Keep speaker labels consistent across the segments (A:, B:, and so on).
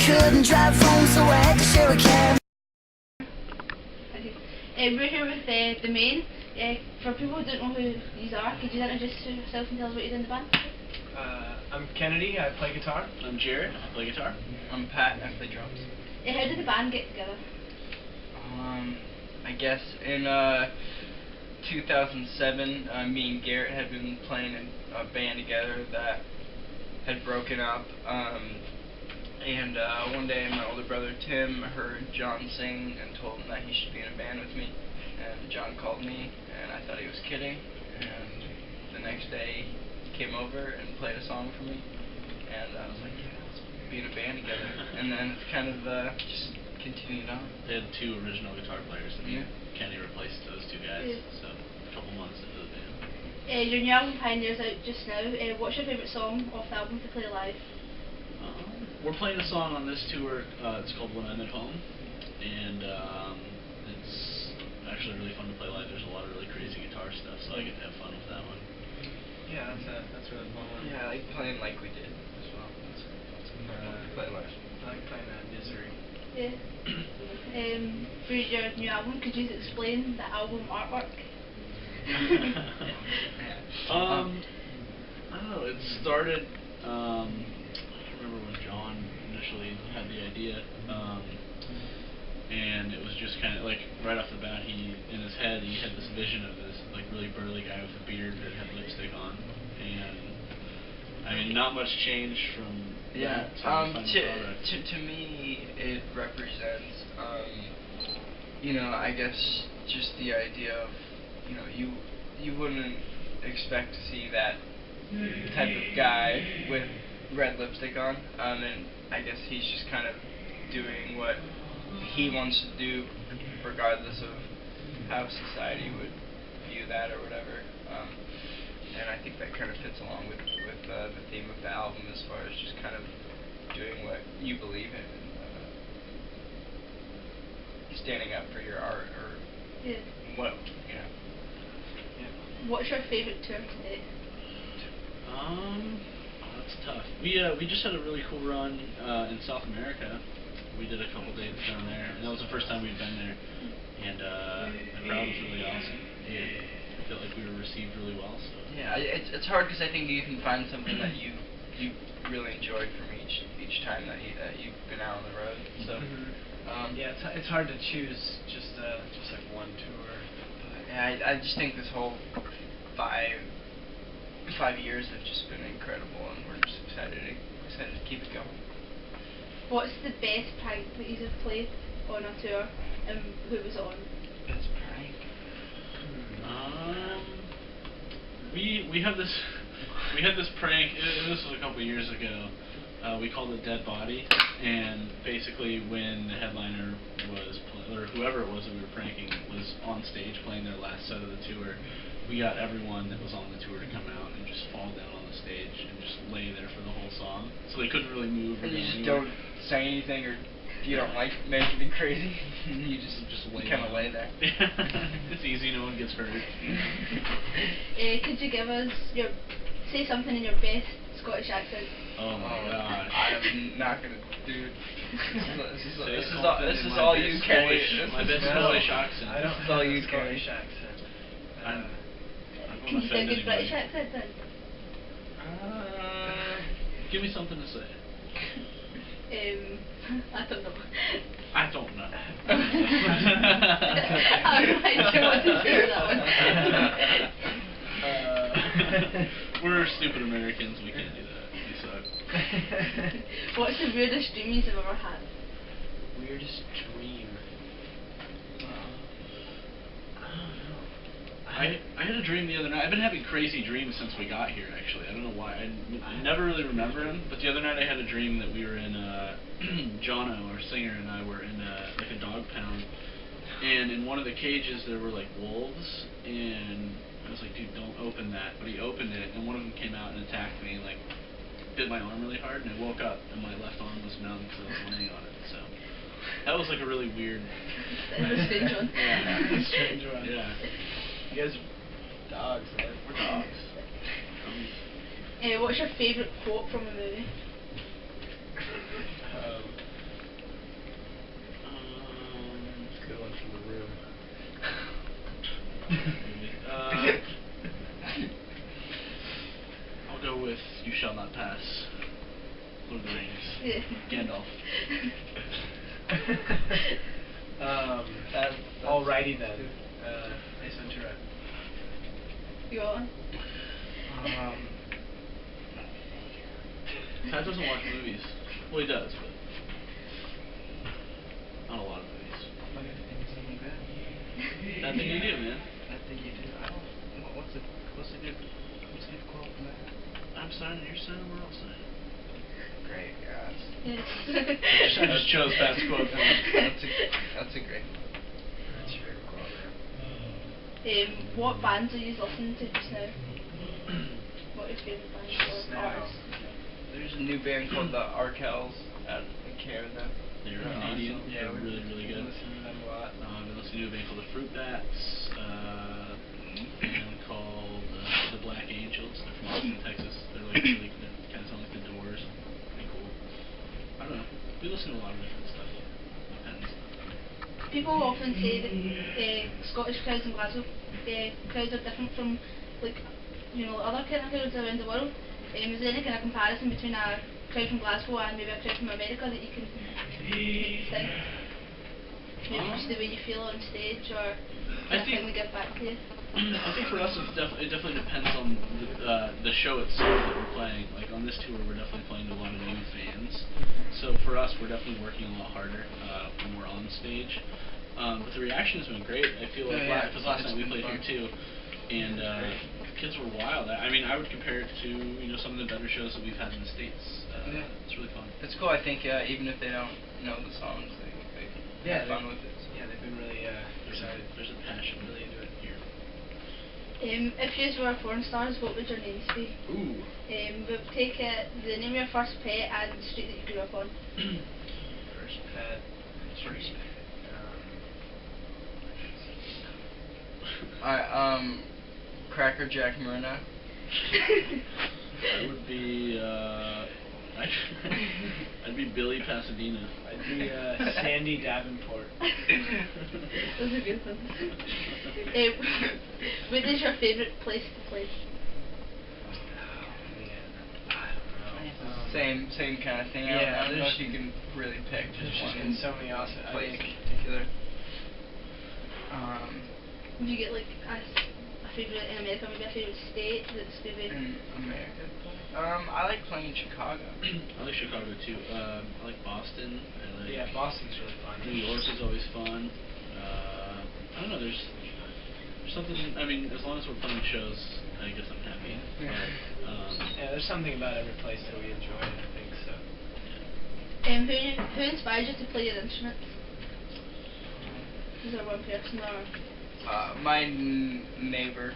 A: couldn't drive home, so I had to share a cab.
B: We're here with the Maine. For people who don't know who these are, could you introduce yourself and tell us what you do in the band?
C: I'm Kennedy, I play guitar.
D: I'm Jared, I play guitar.
E: I'm Pat, I play drums.
B: How did the band get together?
E: I guess in 2007, me and Garrett had been playing in a band together that had broken up. And one day my older brother Tim heard John sing and told him that he should be in a band with me. And John called me, and I thought he was kidding. And the next day he came over and played a song for me. And I was like, yeah, let's be in a band together. And then it's kind of just continued on.
D: They had two original guitar players, and
E: Yeah.
D: Kenny replaced those two guys, so a couple months into the band.
B: Your new album Pioneers out just now. What's your favourite song off the album to play live?
D: We're playing a song on this tour, it's called When I'm at Home, and it's actually really fun to play live. There's a lot of really crazy guitar stuff, so I get to have fun with that one.
C: Yeah, that's really fun one.
E: Yeah, I like playing like we did as well. That's play live.
C: I like playing Misery.
B: Yeah. For your new album, could you explain the album artwork?
D: I don't know, it started, I remember when John initially had the idea, and it was just kind of like, right off the bat, in his head, he had this vision of this like really burly guy with a beard that had lipstick on, and I mean, not much change from
E: Yeah,
D: that to the final product.
E: to me, it represents, you know, I guess just the idea of, you know, you wouldn't expect to see that type of guy with red lipstick on, and I guess he's just kind of doing what he wants to do, regardless of how society would view that or whatever. And I think that kind of fits along with the theme of the album, as far as just kind of doing what you believe in, and standing up for your art, or what, you know. Yeah.
B: What's your favourite tour to date?
D: That's tough. We just had a really cool run in South America. We did a couple dates down there, and that was the first time we'd been there. And the crowd was really awesome. And I felt like we were received really well. So.
E: Yeah, it's hard because I think you can find something that you really enjoyed from each time that you've been out on the road. So
C: Yeah, it's hard to choose just like one tour.
E: But yeah, I just think this whole 5 years have just been incredible, and we're just excited to keep it going.
B: What's the best prank that you've played on a tour, and who was it on?
E: Best prank?
D: We had this prank. This was a couple years ago. We called it Dead Body, and basically when the headliner was or whoever it was that we were pranking was on stage playing their last set of the tour, we got everyone that was on the tour to come out and just fall down on the stage and just lay there for the whole song. So they couldn't really move.
E: And you just don't say anything, or you don't like make anything crazy. You just kind of lay there.
D: It's easy. No one gets hurt.
B: Could you give us say something in your best Scottish accent?
D: Oh my god!
E: I'm not gonna do. This is all you, Kenny.
D: My best Scottish accent.
C: I don't have a Scottish accent.
B: Can you say a good British accent then?
D: Give me something to say.
B: I don't know.
D: I don't know.
B: I'm not sure what to say with that one.
D: We're stupid Americans. We can't do that. We suck.
B: What's the weirdest dream you've ever had?
E: Weirdest dream?
D: I had a dream the other night. I've been having crazy dreams since we got here, actually. I don't know why. I never really remember them, but the other night I had a dream that we were in, Jono, our singer, and I were in like a dog pound, and in one of the cages there were like wolves, and I was like, dude, don't open that. But he opened it, and one of them came out and attacked me, and like bit my arm really hard, and I woke up, and my left arm was numb because I was laying on it, so that was like a really weird...
B: That was a strange one.
D: Yeah.
C: Strange one.
D: Yeah.
C: You guys are dogs, right?
D: We're dogs.
B: What's your favourite quote from a movie?
D: I'll go with You Shall Not Pass. Lord of the Rings.
B: Yeah.
D: Gandalf.
C: Alrighty then. Ace Ventura.
B: You got one?
D: Ty doesn't watch movies. Well, he does, but not a lot of movies. That thing you do, man.
E: That thing you do. I don't. What's a good quote from that?
D: I'm signing, you're signing, we're all signing.
E: Great, guys.
B: Yes.
D: I just chose Pat's quote for him.
E: That's a great. That's your favorite quote.
B: What bands are you listening to just now? What are your favourite bands
C: Just
B: or
C: now.
B: artists?
E: There's a new band called the Arkells out in Canada.
D: They're
E: They're
D: Canadian.
E: awesome.
D: They're really, really good.
C: Listen to them a lot.
D: I've been listening to a band called the Fruit Bats, a band called the Black Angels. They're from Austin, Texas. They're like really good. Kind of sound like the Doors. Pretty cool. I don't know. We listen to a lot of different stuff. Depends.
B: People often say that Scottish crowds in Glasgow crowds are different from like other kind of crowds around the world. Is there any kind of comparison between a crowd from Glasgow and maybe a crowd from America that you can think? Maybe just the way you feel on stage or
D: I
B: anything
D: think-
B: we give back to you?
D: I think for us it definitely depends on the show itself that we're playing. Like on this tour, we're definitely playing to a lot of new fans. So for us, we're definitely working a lot harder when we're on stage. But the reaction has been great. I feel like because last night we played here too, and the kids were wild. I mean, I would compare it to some of the better shows that we've had in the States. It's really fun.
E: It's cool. I think even if they don't know the songs, they have fun with it. So.
C: Yeah, they've been really excited.
D: There's a passion.
C: Really into it here.
B: If you were porn stars, what would your names be?
D: Ooh.
B: We'll take the name of your first pet and the street that you grew up on.
C: First pet.
E: Alright, Cracker Jack Myrna.
D: I would be I'd be Billy Pasadena.
C: I'd be Sandy Davenport.
B: Those are good ones. What is your favourite place to play?
E: Same kind of thing.
C: Yeah,
E: I don't know
C: there's-
E: if you can really pick
C: There's
E: just
C: just
E: one
C: been so many awesome. I
E: place
C: think
E: in particular.
B: Would you get like a favourite in America, maybe a favourite state that's maybe...
E: In America, I like playing in Chicago.
D: I like Chicago too. I like Boston. I like
C: yeah, Boston's really fun.
D: New York is always fun. I don't know. There's something. I mean, as long as we're playing shows, I guess I'm happy.
E: Yeah.
D: But,
C: Yeah, there's something about every place that we enjoy. I think so.
B: Who inspires you to play your instruments? Is there one person or...
E: My neighbor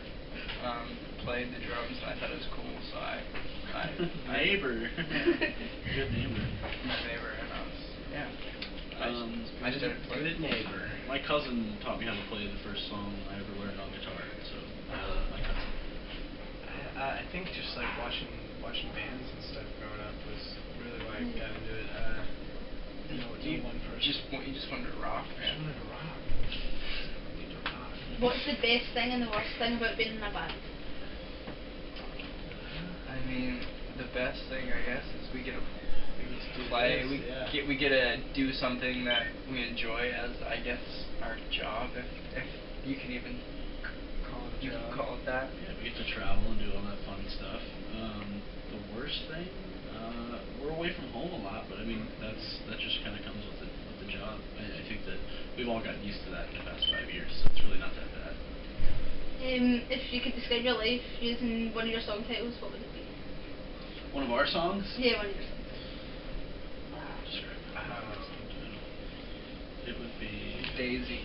E: played the drums, and I thought it was cool, so I
D: neighbor. Good neighbor.
E: my neighbor, and I started playing.
C: Good neighbor.
D: My cousin taught me how to play the first song I ever learned on guitar, so I love my cousin.
C: I think just like watching bands and stuff growing up was really why I got into it.
E: You
C: one person.
E: just wanted to rock,
C: Just
E: man.
C: wanted to rock. Need to rock.
B: What's the best thing and the worst thing about being in a band?
E: I mean, the best thing I guess is we get to
C: do
E: play.
C: this,
E: We get to do something that we enjoy as I guess our job, if you can even
C: Call it a
E: you can
C: job.
E: call it that.
D: Yeah, we get to travel and do all that fun stuff. The worst thing, we're away from home a lot, but I mean that just kind of comes with the job. I think that we've all gotten used to that in the past 5 years, so it's really not that bad.
B: If you could describe your life using one of your song titles, what would it be?
D: One of our songs.
B: Yeah, one of your songs.
D: Describe it. It would be
E: Daisy.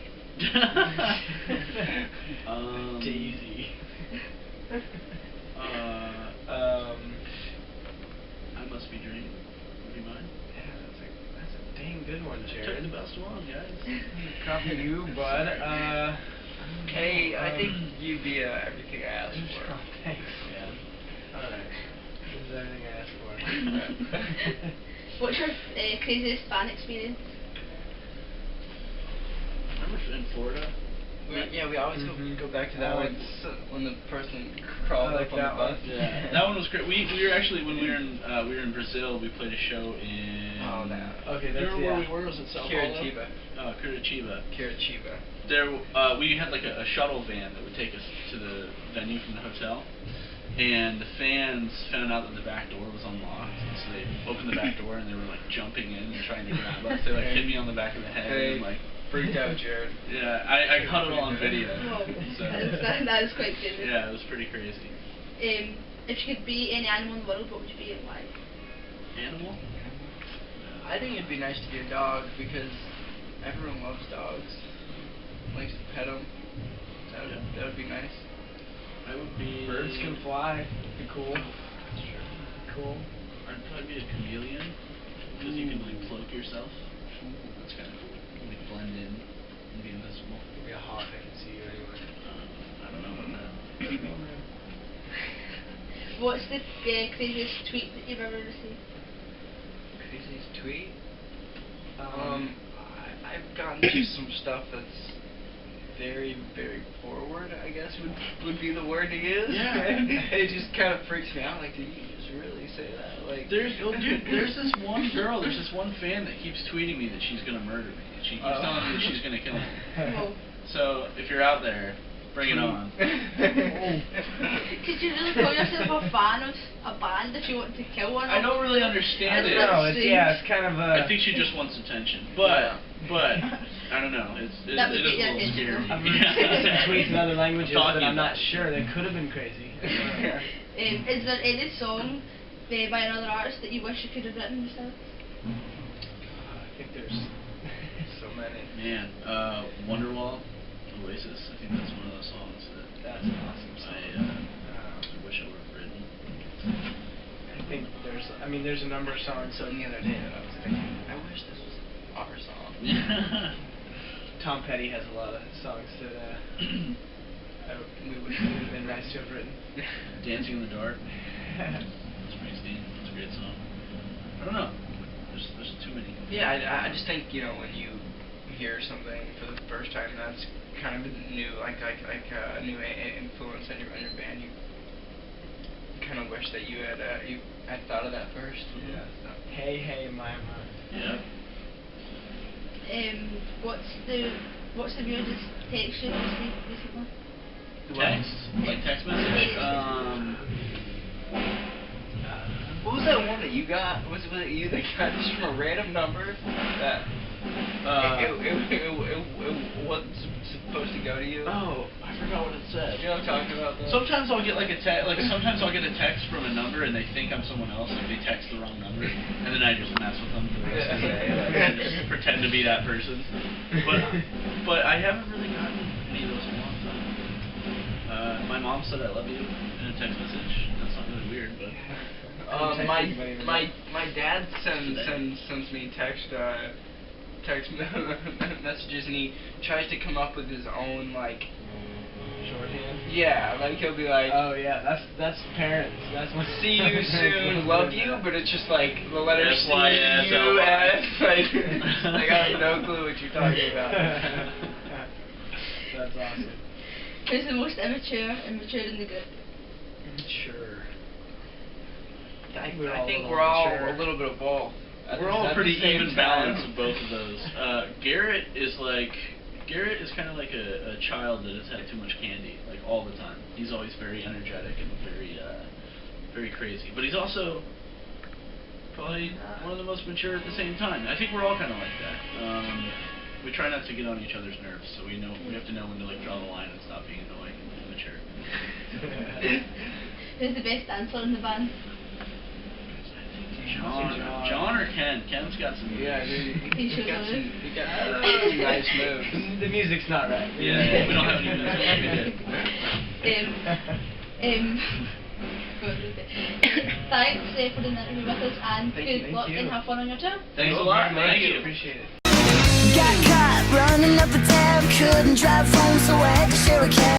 C: Daisy.
D: I Must Be Dreaming would be mine.
C: Yeah, that's a dang good one,
D: Took
C: Jared.
D: the best one, guys.
C: Copy you, bud.
E: Hey, I think you'd be everything I asked for.
C: Oh, thanks.
D: Yeah.
C: Alright. This is everything I asked for.
B: What's your craziest fan experience?
D: Remember in Florida,
E: We always go back to that one when the person crawled up on the bus.
D: Yeah, that one was great. We were actually when we were in Brazil. We played a show in.
E: Oh, no.
C: Okay, that's where we were. Was it Sao Paulo?
E: Curitiba.
D: Oh, Curitiba.
E: Curitiba.
D: There, we had like a shuttle van that would take us to the venue from the hotel, and the fans found out that the back door was unlocked, and so they opened the back door and they were like jumping in and trying to grab us. They like hit me on the back of the head and like.
E: Freaked out, Jared.
D: Yeah, I caught it all on video.
B: Whoa,
D: So.
B: that is quite good.
D: Yeah, it was pretty crazy.
B: If you could be any animal in the world, what would you be and why?
D: Animal?
E: I think it'd be nice to be a dog because everyone loves dogs. Likes to pet them. That would be nice.
D: I would be.
C: Birds can fly. Be cool.
D: That's true.
C: Cool.
D: I'd probably be a chameleon because you can like cloak yourself. That's kind of cool. Like blend in and be invisible.
E: It'd be a hawk. I can see you anyway.
D: I don't know about that.
B: What's the craziest tweet that you've ever received?
E: Craziest tweet? I've gotten to some stuff that's very, very forward, I guess would be the word to use.
D: Yeah.
E: It just kind of freaks me out. Like, did you just really say that? Like,
D: There's this one girl, there's this one fan that keeps tweeting me that she's gonna murder me. She keeps telling me that she's gonna kill me.
B: Whoa.
D: So if you're out there, bring it on.
B: Could you really call yourself a fan of a band if you want to kill one?
D: I don't really understand it.
C: No, it's kind of a.
D: I think she just wants attention, but I don't know. It is a little scary.
C: I've read some tweets in other languages, but I'm not
D: about
C: sure. They could have been crazy.
B: Is there any song by another artist that you wish you could have written yourself?
C: I think there's
E: so many.
D: Man, Wonderwall, Oasis. I think that's one of those songs
C: that's an awesome song.
D: I wish I would have written.
C: I think there's a number of songs.
E: So the other day that I was thinking, I wish this was our song.
C: Tom Petty has a lot of songs that we would have been nice to have written.
D: Dancing in the Dark. That's Springsteen. That's a great song. I don't know. There's too many.
E: Yeah, I just think when you hear something for the first time that's kind of new, like a new influence on your band, you kind of wish that you had thought of that first.
C: Yeah.
E: So.
C: Hey, my.
D: Yeah.
B: What's the weirdest text you've received recently?
D: Text? Like text message?
E: What was that one that you got? Was it you that got just from a random number that it wasn't supposed to go to you?
D: Oh, I forgot what it said.
E: You know what I'm talking about? Though?
D: Sometimes I'll get sometimes I'll get a text from a number and they think I'm someone else, like they text the wrong number, and then I just mess with them for the rest of the day. Like, I just pretend to be that person. But I haven't really gotten any of those in a long time. My mom said I love you in a text message. That's not really weird, but.
E: My dad sends me text messages, and he tries to come up with his own
C: Shorthand.
E: Yeah, like he'll be like,
C: oh yeah, that's parents. That's what.
E: See you soon, love you, but it's just like the letter C U S. Like I have no clue what you're talking about.
C: That's awesome.
B: Who's the most immature in the group?
C: Sure.
E: I think we're all a little bit of both.
D: We're all pretty even balance of both of those. Garrett is kind of like a child that has had too much candy, like all the time. He's always very energetic and very crazy. But he's also probably one of the most mature at the same time. I think we're all kind of like that. We try not to get on each other's nerves, so we have to know when to draw the line and stop being annoying and immature.
B: Who's the best dancer in the band?
D: John or Ken? Ken's got some moves.
E: Yeah, dude.
B: He
E: got some nice moves.
C: The music's not right.
D: Yeah, we don't have any moves.
B: Thanks for the interview with us, and good luck and have fun on your tour.
D: Thanks a lot. Thank you.
E: Appreciate it.
A: Got caught running up a tab, couldn't drive home, so I had to share a cab.